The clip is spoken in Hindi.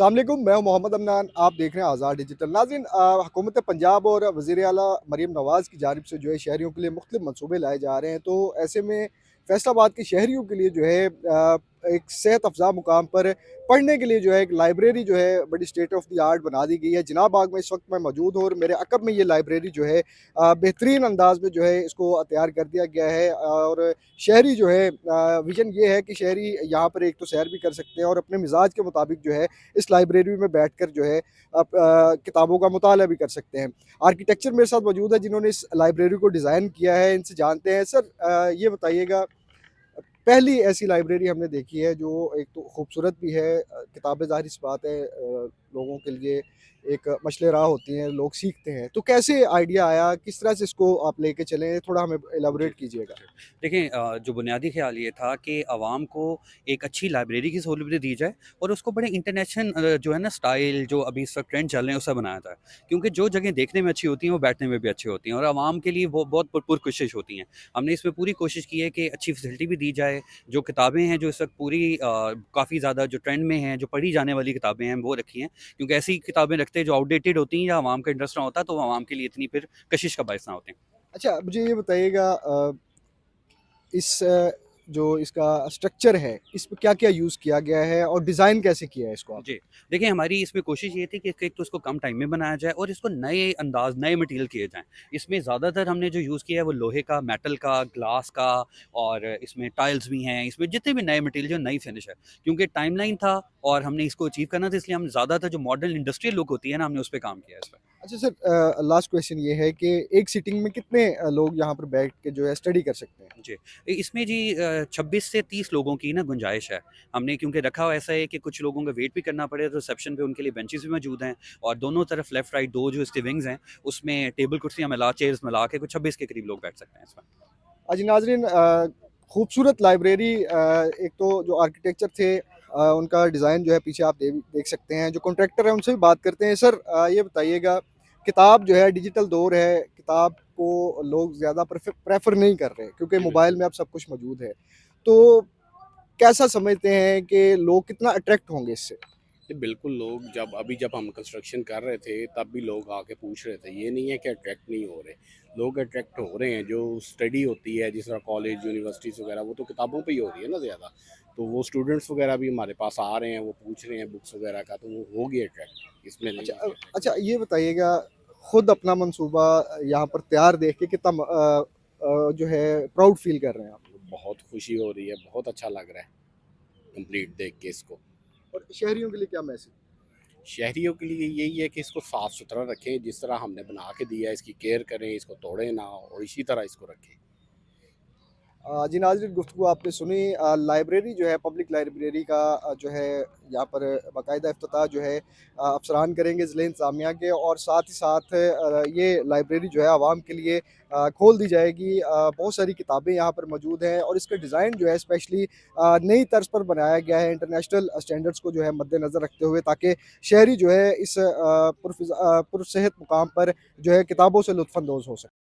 अस्सलाम वालेकुम, मैं हूं मोहम्मद अमनान। आप देख रहे हैं आज़ाद डिजिटल। नाज़रीन, हुकूमत पंजाब और वज़ीर आला मरीम नवाज़ की जानिब से जो है शहरियों के लिए मुख्तलिफ मनसूबे लाए जा रहे हैं। तो ऐसे में फैसलाबाद के शहरियों के लिए जो है एक सेहत अफ़ज़ा मुकाम पर पढ़ने के लिए जो है एक लाइब्रेरी जो है बड़ी स्टेट ऑफ द आर्ट बना दी गई है। जिनाब बाग में इस वक्त मैं मौजूद हूँ और मेरे अक़ब में ये लाइब्रेरी जो है बेहतरीन अंदाज में जो है इसको तैयार कर दिया गया है। और शहरी जो है विज़न ये है कि शहरी यहाँ पर एक तो सैर भी कर सकते हैं और अपने मिजाज के मुताबिक जो है इस लाइब्रेरी में बैठकर जो है किताबों का मुताला भी कर सकते हैं। आर्किटेक्चर मेरे साथ मौजूद है जिन्होंने इस लाइब्रेरी को डिज़ाइन किया है, इनसे जानते हैं। सर, ये बताइएगा, पहली ऐसी लाइब्रेरी हमने देखी है जो एक तो खूबसूरत भी है, किताबें ज़ाहिर-सी बात है लोगों के लिए एक मशले राह होती हैं, लोग सीखते हैं। तो कैसे आइडिया आया, किस तरह से इसको आप लेके चले? थोड़ा हमें जी। इलैबोरेट कीजिएगा। देखें, जो बुनियादी ख़्याल ये था कि आवाम को एक अच्छी लाइब्रेरी की सहूलियत दी जाए और उसको बड़े इंटरनेशनल जो है ना स्टाइल जो अभी इस वक्त ट्रेंड चल रहे हैं उससे बनाया जाए। क्योंकि जो जगह देखने में अच्छी होती हैं वो बैठने में भी अच्छी होती हैं और आवाम के लिए वो बहुत पुरकोशिश होती हैं। हमने इसमें पूरी कोशिश की है कि अच्छी फैसिलिटी भी दी जाए। जो किताबें हैं जो इस वक्त पूरी काफ़ी ज़्यादा जो ट्रेंड में हैं, जो पढ़ी जाने वाली किताबें हैं वो रखी हैं। क्योंकि ऐसी किताबें रखते हैं जो आउटडेटेड होती हैं या आवाम का इंटरेस्ट ना होता तो वो आवाम के लिए इतनी फिर कशिश का बायस ना होते हैं। अच्छा, मुझे ये बताइएगा, इस जो इसका स्ट्रक्चर है, इसमें क्या-क्या यूज़ किया गया है और डिज़ाइन कैसे किया है इसको जी। आपने? देखिए, हमारी इसमें कोशिश ये थी कि एक तो इसको कम टाइम में बनाया जाए और इसको नए अंदाज़, नए मटीरियल किए जाएँ। इसमें ज़्यादातर हमने जो यूज़ किया है वो लोहे का, मेटल का, ग्लास का और इसमें टाइल्स भी हैं। इसमें जितने भी नए मटीरियल जो नई फिनिश है। क्योंकि टाइमलाइन था और हमने इसको अचीव करना था इसलिए हम ज़्यादातर जो मॉडर्न इंडस्ट्रियल लुक होती है ना, हमने उस पे काम किया है इस पे। अच्छा सर, लास्ट क्वेश्चन ये है कि एक सिटिंग में कितने लोग यहाँ पर बैठ के जो है स्टडी कर सकते हैं? जी। इसमें जी 26 से 30 लोगों की ना गुंजाइश है। हमने क्योंकि रखा हुआ ऐसा है कि कुछ लोगों का वेट भी करना पड़े तो रिसेप्शन पे उनके लिए बेंचेस भी मौजूद हैं और दोनों तरफ लेफ्ट राइट 2 जो इसके विंग्स हैं, उसमें टेबल कुर्सियाँ मिला चेयर्स मिला के कुछ 26 के करीब लोग बैठ सकते हैं इसमें। जी नाज़रीन, खूबसूरत लाइब्रेरी, एक तो जो आर्किटेक्चर थे, उनका डिज़ाइन जो है पीछे आप देख सकते हैं। जो कॉन्ट्रैक्टर हैं उनसे भी बात करते हैं। सर, ये बताइएगा, किताब जो है डिजिटल दौर है, किताब को लोग ज़्यादा प्रेफ़र नहीं कर रहे क्योंकि जी, मोबाइल बिल्कुल। में अब सब कुछ मौजूद है। तो कैसा समझते हैं कि लोग कितना अट्रैक्ट होंगे इससे? जी, बिल्कुल। लोग जब हम कंस्ट्रक्शन कर रहे थे तब भी लोग आके पूछ रहे थे। ये नहीं है कि अट्रैक्ट नहीं हो रहे, लोग अट्रैक्ट हो रहे हैं। जो स्टडी होती है जिस तरह कॉलेज यूनिवर्सिटीज़ वगैरह वो तो किताबों पे ही हो रही है ना ज़्यादा। तो वो स्टूडेंट्स वगैरह भी हमारे पास आ रहे हैं, वो पूछ रहे हैं बुक्स वगैरह का, तो वो हो गया अट्रैक्ट। इसमें नहीं अच्छा, है कि अट्रैक्ट अच्छा नहीं। ये बताइएगा, खुद अपना मंसूबा यहाँ पर तैयार देख के कितना जो है प्राउड फ़ील कर रहे हैं आप? बहुत खुशी हो रही है, बहुत अच्छा लग रहा है कंप्लीट देख के इसको। और शहरियों के लिए क्या मैसेज? शहरियों के लिए यही है कि इसको साफ़ सुथरा रखें, जिस तरह हमने बना के दिया है इसकी केयर करें, इसको तोड़ें ना और इसी तरह इसको रखें। जी नाज़रीन, गुफ्तगू आपने सुनी। लाइब्रेरी जो है पब्लिक लाइब्रेरी का जो है यहाँ पर बाकायदा इफ्तिताह जो है अफसरान करेंगे ज़िले इंतज़ामिया के, और साथ ही साथ ये लाइब्रेरी जो है आवाम के लिए खोल दी जाएगी। बहुत सारी किताबें यहाँ पर मौजूद हैं और इसका डिज़ाइन जो है स्पेशली नई तर्ज पर बनाया गया है इंटरनेशनल स्टैंडर्ड्स को जो है मद्देनज़र रखते हुए, ताकि शहरी जो है इस पुरसेहत मुकाम पर जो है किताबों से लुत्फ़ अंदोज़ हो सके।